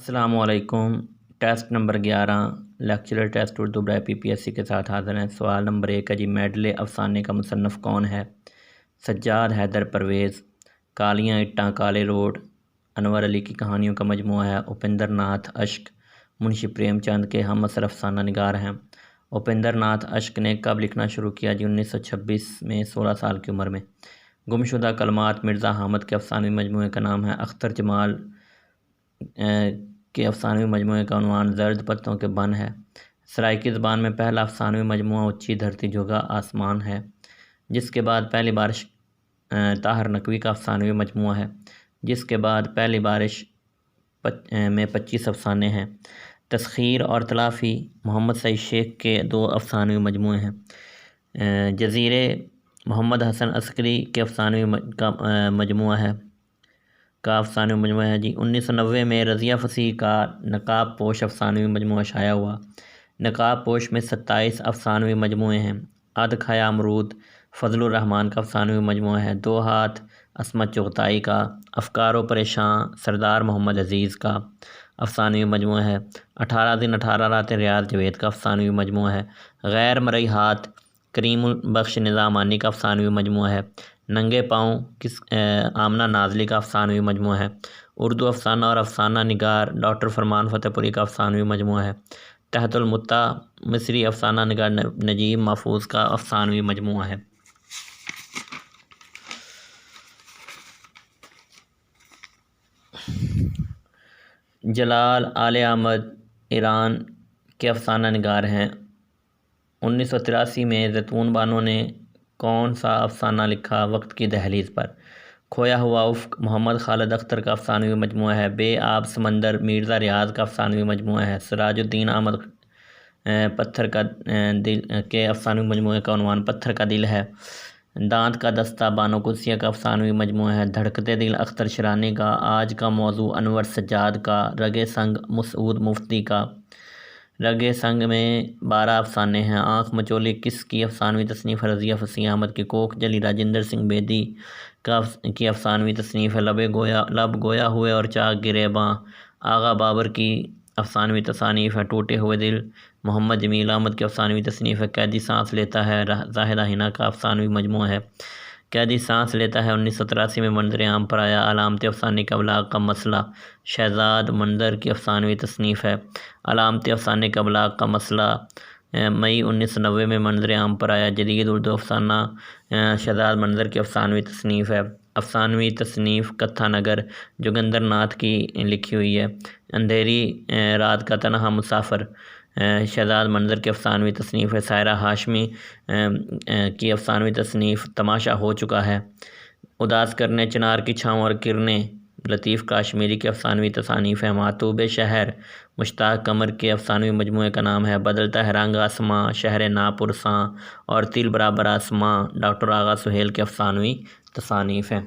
السلام علیکم۔ Test number 11 lecturer test Urdu برائے PPSC کے ساتھ حاضر ہیں۔ سوال نمبر 1 ہے جی، میڈلے افسانے کا مصنف کون ہے؟ سجاد حیدر پرویز۔ کالیاں اٹاں کالے روڈ انور علی کی کہانیوں کا مجموعہ ہے۔ اپیندر ناتھ اشک منشی پریم چند کے ہم عصر افسانہ نگار ہیں۔ اپیندر ناتھ اشک نے کب لکھنا شروع کیا؟ جی 1926 میں 16 سال کی عمر میں۔ گمشدہ کلمات مرزا حامد کے افسانوی مجموعے کا نام ہے۔ اختر جمال کے افسانوی مجموعے کا عنوان زرد پتوں کے بن ہے۔ سرائیکی زبان میں پہلا افسانوی مجموعہ اونچی دھرتی جھگا آسمان ہے، جس کے بعد پہلی بارش طاہر نقوی کا افسانوی مجموعہ ہے، جس کے بعد پہلی بارش میں 25 افسانے ہیں۔ تسخیر اور تلافی محمد سعید شیخ کے 2 افسانوی مجموعے ہیں۔ جزیرے محمد حسن عسکری کے افسانوی مجموعہ ہے جی 1990 میں رضیہ فصیح کا نقاب پوش افسانوی مجموعہ شائع ہوا۔ نقاب پوش میں 27 افسانوی مجموعے ہیں۔ اد کھایا امرود فضل الرحمن کا افسانوی مجموعہ ہے۔ 2 ہاتھ عصمت چغتائی کا۔ افکار و پریشاں سردار محمد عزیز کا افسانوی مجموعہ ہے۔ 18 دن 18 راتیں ریاض جوید کا افسانوی مجموعہ ہے۔ غیر مرئی ہاتھ کریم البخش نظامانی کا افسانوی مجموعہ ہے۔ ننگے پاؤں آمنہ نازلی کا افسانوی مجموعہ ہے۔ اردو افسانہ اور افسانہ نگار ڈاکٹر فرمان فتح پوری کا افسانوی مجموعہ ہے۔ تحت المتع مصری افسانہ نگار نجیب محفوظ کا افسانوی مجموعہ ہے۔ جلال آل احمد ایران کے افسانہ نگار ہیں۔ 1983 میں زیتون بانو نے کون سا افسانہ لکھا؟ وقت کی دہلیز پر۔ کھویا ہوا افق محمد خالد اختر کا افسانوی مجموعہ ہے۔ بے آب سمندر مرزا ریاض کا افسانوی مجموعہ ہے۔ سراج الدین احمد پتھر کا دل کے افسانوی مجموعے کا عنوان پتھر کا دل ہے۔ دانت کا دستہ بانو قدسیہ کا افسانوی مجموعہ ہے۔ دھڑکتے دل اختر شرانی کا۔ آج کا موضوع انور سجاد کا۔ رگ سنگ مسعود مفتی کا۔ رگ سنگ میں 12 افسانے ہیں۔ آنکھ مچولی کس کی افسانوی تصنیف ہے؟ رضیہ فصیح احمد کی۔ کوکھ جلی راجندر سنگھ بیدی کی افسانوی تصنیف ہے۔ لب گویا ہوئے اور چاک گریباں آغا بابر کی افسانوی تصانیف ہے۔ ٹوٹے ہوئے دل محمد جمیل احمد کی افسانوی تصنیف ہے۔ قیدی سانس لیتا ہے زاہدہ حنا کا افسانوی مجموعہ ہے۔ قیدی سانس لیتا ہے 1983 میں منظر عام پر آیا۔ علامت افسانے کا ابلاغ کا مسئلہ شہزاد منظر کی افسانوی تصنیف ہے۔ علامت افسانے کا ابلاغ کا مسئلہ مئی 1990 میں منظر عام پر آیا۔ جدید اردو افسانہ شہزاد منظر کی افسانوی تصنیف ہے۔ افسانوی تصنیف کتھا نگر جوگندر ناتھ کی لکھی ہوئی ہے۔ اندھیری رات کا تنہا مسافر شہزاد منظر کی افسانوی تصنیف ہے۔ سائرہ ہاشمی کی افسانوی تصنیف تماشا ہو چکا ہے۔ اداس کرنے چنار کی چھاؤں اور کرنیں لطیف کاشمیری کی افسانوی تصانیف ہے۔ ماتوب شہر مشتاق قمر کے افسانوی مجموعے کا نام ہے۔ بدلتا ہے رنگ آسماں شہر ناپرساں اور تل برابر آسماں ڈاکٹر آغا سہیل کے افسانوی تصانیف ہیں۔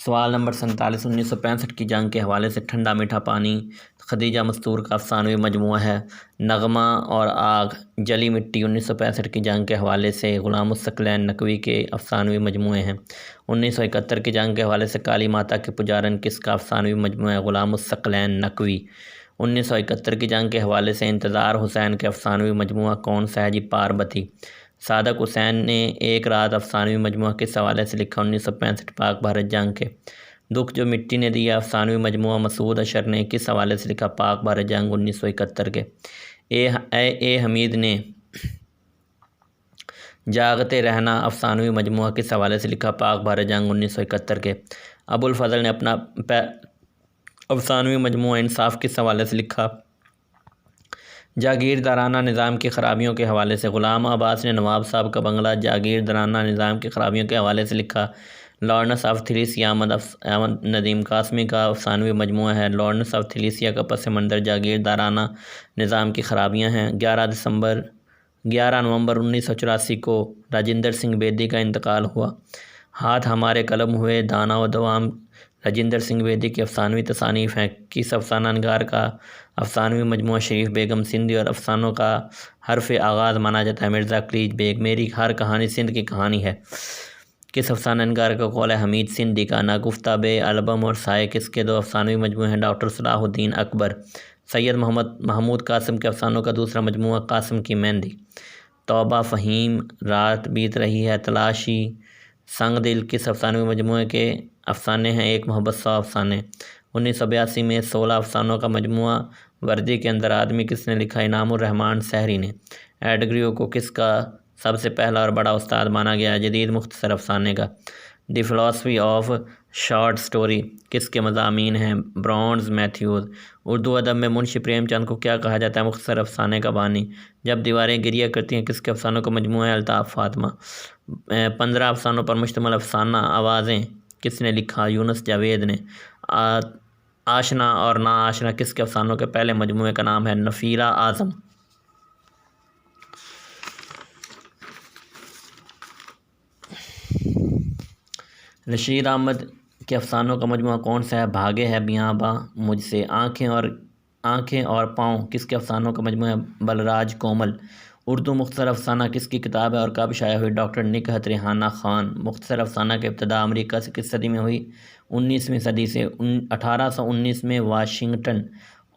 سوال نمبر 47 1965 کی جنگ کے حوالے سے ٹھنڈا میٹھا پانی خدیجہ مستور کا افسانوی مجموعہ ہے۔ نغمہ اور آگ جلی مٹی 1965 کی جنگ کے حوالے سے غلام الثقلین نقوی کے افسانوی مجموعے ہیں۔ 1971 کی جنگ کے حوالے سے کالی ماتا کے پجارن کس کا افسانوی مجموعہ ہے؟ غلام الثقلین نقوی۔ 1971 کی جنگ کے حوالے سے انتظار حسین کے افسانوی مجموعہ کون سا ہے؟ جی پاربتی۔ صادق حسین نے ایک رات افسانوی مجموعہ کس حوالے سے لکھا؟ 1965 پاک بھارت جنگ کے۔ دکھ جو مٹی نے دیا افسانوی مجموعہ مسعود اشر نے کس حوالے سے لکھا؟ پاک بھارت جنگ 1971 کے۔ اے حمید نے جاگتے رہنا افسانوی مجموعہ کس حوالے سے لکھا؟ پاک بھارت جنگ 1971 کے۔ ابو الفضل نے اپنا افسانوی مجموعہ انصاف کس حوالے سے لکھا؟ جاگیردارانہ نظام کی خرابیوں کے حوالے سے۔ غلام عباس نے نواب صاحب کا بنگلہ جاگیردارانہ نظام کی خرابیوں کے حوالے سے لکھا۔ لارنس آف تھیلیسیا احمد ندیم قاسمی کا افسانوی مجموعہ ہے۔ لارنس آف تھیلیسیا کا پس منظر جاگیردارانہ نظام کی خرابیاں ہیں۔ 11 نومبر 1984 کو راجندر سنگھ بیدی کا انتقال ہوا۔ ہاتھ ہمارے قلم ہوئے دانا و دوام راجندر سنگھ بیدی کی افسانوی تصانیف ہیں۔ کس افسانہ نگار کا افسانوی مجموعہ شریف بیگم سندھی اور افسانوں کا حرف آغاز مانا جاتا ہے؟ مرزا کلیج بیگ۔ میری ہر کہانی سندھ کی کہانی ہے۔ کس افسانہ نگار کا قول ہے حمید سندھی کا؟ ناگفتہ بے، البم اور سائے کس کے دو افسانوی مجموعے ہیں؟ ڈاکٹر صلاح الدین اکبر۔ سید محمود قاسم کے افسانوں کا دوسرا مجموعہ قاسم کی مہندی۔ توبہ فہیم، رات بیت رہی ہے، تلاشی، سنگ دل کس افسانوی مجموعے کے افسانے ہیں؟ ایک محبت 100 افسانے۔ 1982 میں 16 افسانوں کا مجموعہ وردی کے اندر آدمی کس نے لکھا؟ انعام الرحمن سحری نے۔ ایڈگریو کو کس کا سب سے پہلا اور بڑا استاد مانا گیا ہے؟ جدید مختصر افسانے کا۔ دی فلاسفی آف شارٹ سٹوری کس کے مضامین ہیں؟ Bronze Matthews. اردو ادب میں منشی پریم چند کو کیا کہا جاتا ہے؟ مختصر افسانے کا بانی۔ جب دیواریں گریہ کرتی ہیں کس کے افسانوں کا مجموعہ ہے؟ الطاف فاطمہ۔ 15 افسانوں پر مشتمل افسانہ آوازیں کس نے لکھا؟ یونس جاوید نے۔ آشنا اور نا آشنا کس کے افسانوں کے پہلے مجموعے کا نام ہے؟ نفیرہ اعظم۔ رشید احمد کے افسانوں کا مجموعہ کون سا ہے؟ بھاگے ہے بیاباں مجھ سے۔ آنکھیں اور پاؤں کس کے افسانوں کا مجموعہ ہے؟ بلراج کومل۔ اردو مختصر افسانہ کس کی کتاب ہے اور کب شائع ہوئی؟ ڈاکٹر نکہت ریحانہ خان۔ مختصر افسانہ کی ابتدا امریکہ سے کس صدی میں ہوئی؟ 19ویں صدی سے۔ 1819 میں واشنگٹن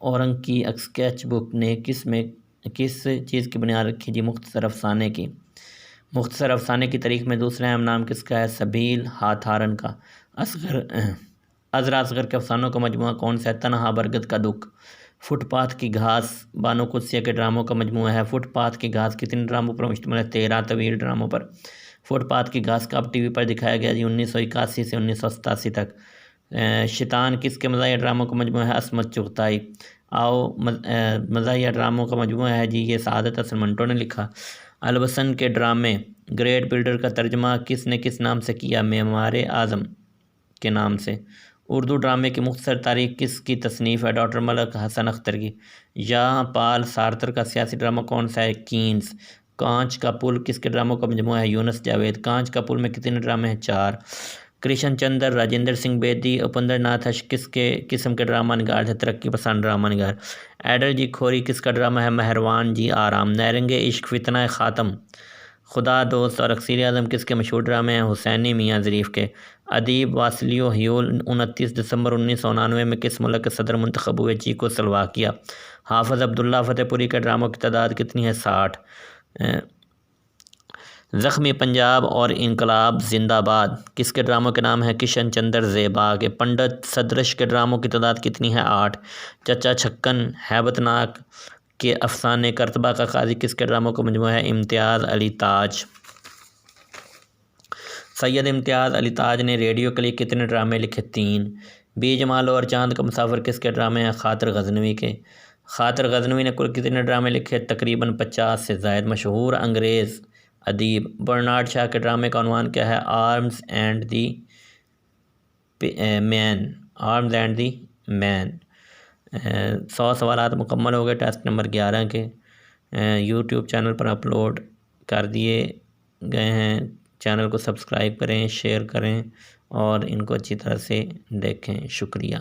اورنگ کی اسکیچ بک نے کس چیز کی بنیاد رکھی؟ جی مختصر افسانے کی۔ مختصر افسانے کی تاریخ میں دوسرا اہم نام کس کا ہے؟ سبیل ہاتھارن کا۔ عذرا اصغر کے افسانوں کا مجموعہ کون سا ہے؟ تنہا برگد کا دکھ۔ فٹ پاتھ کی گھاس بانو قدسیہ کے ڈراموں کا مجموعہ ہے۔ فٹ پاتھ کی گھاس کتنے ڈراموں پر مشتمل ہے؟ 13 طویل ڈراموں پر۔ فٹ پاتھ کی گھاس کب ٹی وی پر دکھایا گیا؟ جی 1981 سے 1987 تک۔ شیطان کس کے مزاحیہ ڈراموں کا مجموعہ ہے؟ عصمت چغتائی۔ آؤ مزاحیہ ڈراموں کا مجموعہ ہے جی یہ سعادت حسن منٹو نے لکھا۔ البسن کے ڈرامے گریٹ بلڈر کا ترجمہ کس نے کس نام سے کیا؟ معمار اعظم کے نام سے۔ اردو ڈرامے کی مختصر تاریخ کس کی تصنیف ہے؟ ڈاکٹر ملک حسن اختر کی۔ جاں پال سارتر کا سیاسی ڈرامہ کون سا ہے؟ کینز۔ کانچ کا پل کس کے ڈراموں کا مجموعہ ہے؟ یونس جاوید۔ کانچ کا پل میں کتنے ڈرامے ہیں؟ 4۔ کرشن چندر، راجندر سنگھ بیدی، اپندر ناتھ اشک کس کے قسم کے ڈرامہ نگار تھے؟ ترقی پسند ڈرامہ نگار۔ ایڈر جی کھوری کس کا ڈرامہ ہے؟ مہروان جی آرام۔ نیرنگ عشق، فتنہ خاتم، خدا دوست اور اکسیر اعظم کس کے مشہور ڈرامے ہیں؟ حسینی میاں ظریف کے۔ ادیب واسلیو ہیول 29 دسمبر 1999 میں کس ملک کے صدر منتخب ہوئے؟ چیکو سلواکیہ۔ حافظ عبداللہ فتح پوری کے ڈراموں کی تعداد کتنی ہے؟ 60۔ زخمی پنجاب اور انقلاب زندہ باد کس کے ڈراموں کے نام ہے؟ کشن چندر زیبا کے۔ پنڈت سدرش کے ڈراموں کی تعداد کتنی ہے؟ 8۔ چچا چھکن، ہیبت ناک کے افسانے، کرتبہ کا قاضی کس کے ڈراموں کا مجموعہ ہے؟ امتیاز علی تاج۔ سید امتیاز علی تاج نے ریڈیو کے لیے کتنے ڈرامے لکھے؟ 3۔ بی جمال اور چاند کا مسافر کس کے ڈرامے ہیں؟ خاطر غزنوی کے۔ خاطر غزنوی نے کل کتنے ڈرامے لکھے؟ تقریباً 50 سے زائد۔ مشہور انگریز ادیب برنارڈ شاہ کے ڈرامے کا عنوان کیا ہے؟ آرمز اینڈ دی مین۔ 100 سوالات مکمل ہو گئے ٹیسٹ نمبر 11 کے۔ یوٹیوب چینل پر اپلوڈ کر دیے گئے ہیں۔ چینل کو سبسکرائب کریں، شیئر کریں اور ان کو اچھی طرح سے دیکھیں۔ شکریہ۔